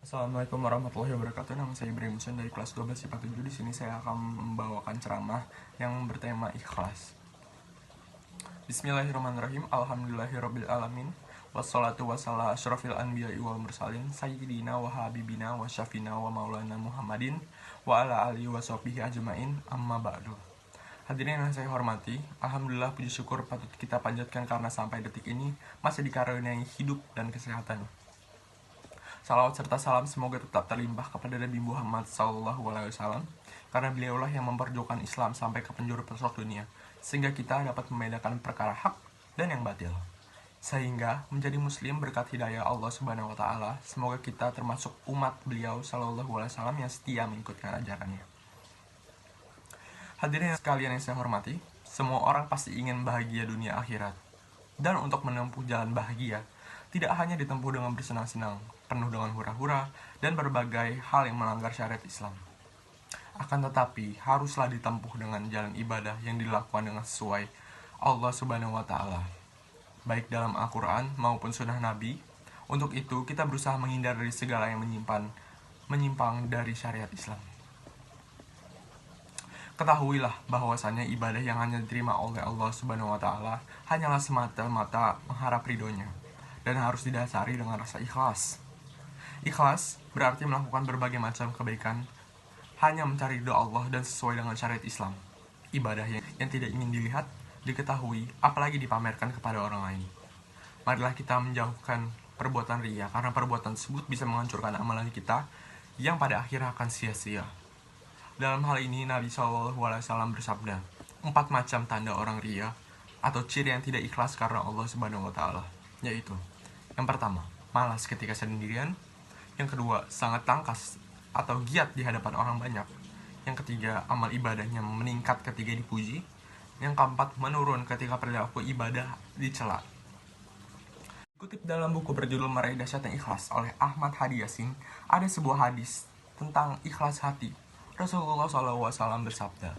Assalamualaikum warahmatullahi wabarakatuh. Nama saya Ibrahim Hussein dari kelas 12 IPA 7. Di sini saya akan membawakan ceramah yang bertema ikhlas. Bismillahirrahmanirrahim. Alhamdulillahirabbil alamin. Wassalatu wassalamu asyrafil anbiya'i wal mursalin sayyidina wa habibina wa syafina wa maulana Muhammadin wa ala alihi wa sahbihi ajmain. Amma ba'du. Hadirin yang saya hormati, alhamdulillah puji syukur patut kita panjatkan karena sampai detik ini masih dikaruniai hidup dan kesehatan. Salawat serta salam semoga tetap terlimpah kepada Nabi Muhammad SAW, karena beliaulah yang memperjuangkan Islam sampai ke penjuru pelosok dunia, sehingga kita dapat membedakan perkara hak dan yang batil. Sehingga menjadi muslim berkat hidayah Allah Subhanahu wa taala, semoga kita termasuk umat beliau SAW yang setia mengikutkan ajarannya. Hadirin sekalian yang saya hormati, semua orang pasti ingin bahagia dunia akhirat. Dan untuk menempuh jalan bahagia, tidak hanya ditempuh dengan bersenang-senang, penuh dengan hura-hura, dan berbagai hal yang melanggar syariat Islam. Akan tetapi, haruslah ditempuh dengan jalan ibadah yang dilakukan dengan sesuai Allah Subhanahu wa taala, baik dalam Al-Quran maupun sunnah Nabi. Untuk itu, kita berusaha menghindar dari segala yang menyimpang dari syariat Islam. Ketahuilah bahwasannya ibadah yang hanya diterima oleh Allah Subhanahu wa taala hanyalah semata-mata mengharap ridhonya, dan harus didasari dengan rasa ikhlas. Ikhlas berarti melakukan berbagai macam kebaikan hanya mencari ridho Allah dan sesuai dengan syariat Islam. Ibadah yang tidak ingin dilihat, diketahui, apalagi dipamerkan kepada orang lain. Marilah kita menjauhkan perbuatan riya, karena perbuatan tersebut bisa menghancurkan amalan kita yang pada akhirnya akan sia-sia. Dalam hal ini Nabi SAW bersabda, 4 macam tanda orang riya atau ciri yang tidak ikhlas karena Allah Subhanahu wa taala, yaitu: yang pertama, malas ketika sendirian. Yang kedua, sangat tangkas atau giat di hadapan orang banyak. Yang ketiga, amal ibadahnya meningkat ketika dipuji. Yang keempat, menurun ketika perilaku ibadah dicela. Dikutip dalam buku berjudul Meraih Dahsyatnya Ikhlas oleh Ahmad Hadi Yasin, ada sebuah hadis tentang ikhlas hati. Rasulullah SAW bersabda,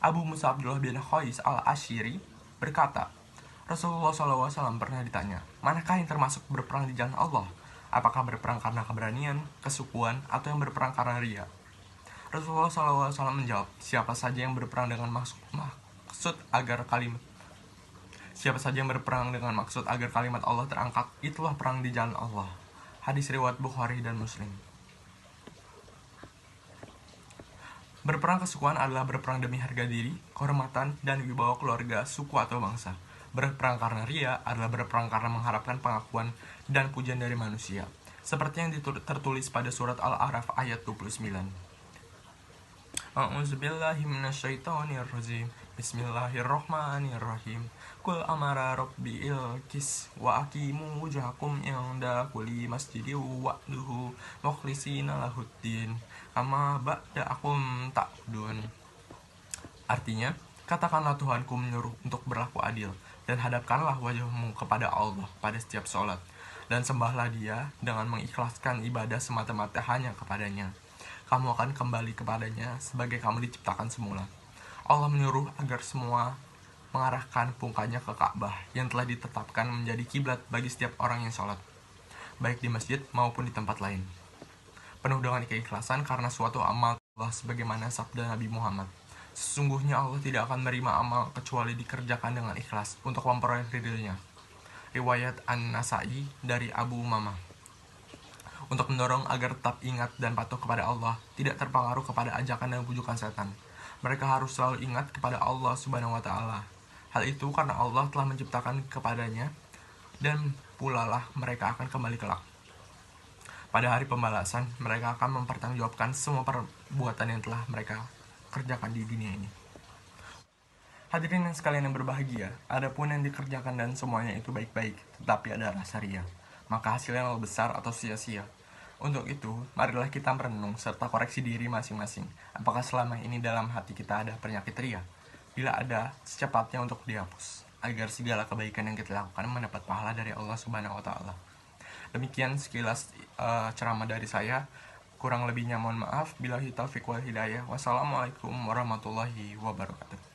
Abu Musa Abdullah bin Qais al-Ashiri berkata, Rasulullah SAW pernah ditanya, manakah yang termasuk berperang di jalan Allah? Apakah berperang karena keberanian, kesukuan, atau yang berperang karena ria? Rasulullah SAW menjawab, siapa saja yang berperang dengan maksud agar kalimat Allah terangkat, itulah perang di jalan Allah. Hadis riwayat Bukhari dan Muslim. Berperang kesukuan adalah berperang demi harga diri, kehormatan, dan wibawa keluarga, suku, atau bangsa. Berperang karena ria adalah berperang karena mengharapkan pengakuan dan pujian dari manusia, seperti yang tertulis pada surat Al-A'raf ayat 29. A'udzubillahi minasyaitonirrajim. Bismillahirrahmanirrahim. Qul amara rabbil qis wa aqimu wujuhakum inda kulli masjidin wa'duhu mukhlisina lahuddin kama ba'da'akum ta'udun. Artinya, katakanlah Tuhanku menyuruh untuk berlaku adil, dan hadapkanlah wajahmu kepada Allah pada setiap sholat, dan sembahlah Dia dengan mengikhlaskan ibadah semata-mata hanya kepadanya. Kamu akan kembali kepadanya sebagai kamu diciptakan semula. Allah menyuruh agar semua mengarahkan pungkanya ke Ka'bah yang telah ditetapkan menjadi kiblat bagi setiap orang yang sholat, baik di masjid maupun di tempat lain, penuh dengan keikhlasan karena suatu amal Allah, sebagaimana sabda Nabi Muhammad, sesungguhnya Allah tidak akan menerima amal kecuali dikerjakan dengan ikhlas untuk memperoleh ridhonya. Riwayat An-Nasa'i dari Abu Umamah. Untuk mendorong agar tetap ingat dan patuh kepada Allah, tidak terpengaruh kepada ajakan dan bujukan setan, mereka harus selalu ingat kepada Allah Subhanahu wa taala. Hal itu karena Allah telah menciptakan kepadanya, dan pula lah mereka akan kembali kelak. Pada hari pembalasan, mereka akan mempertanggungjawabkan semua perbuatan yang telah mereka kerjakan di dunia ini. Hadirin yang sekalian yang berbahagia, adapun yang dikerjakan dan semuanya itu baik-baik, tetapi ada rasa ria, maka hasilnya lebih besar atau sia-sia. Untuk itu, marilah kita merenung serta koreksi diri masing-masing. Apakah selama ini dalam hati kita ada penyakit ria? Bila ada, secepatnya untuk dihapus, agar segala kebaikan yang kita lakukan mendapat pahala dari Allah Subhanahu wa taala. Demikian sekilas ceramah dari saya. Kurang lebihnya mohon maaf. Billahi taufiq wal hidayah. Wassalamualaikum warahmatullahi wabarakatuh.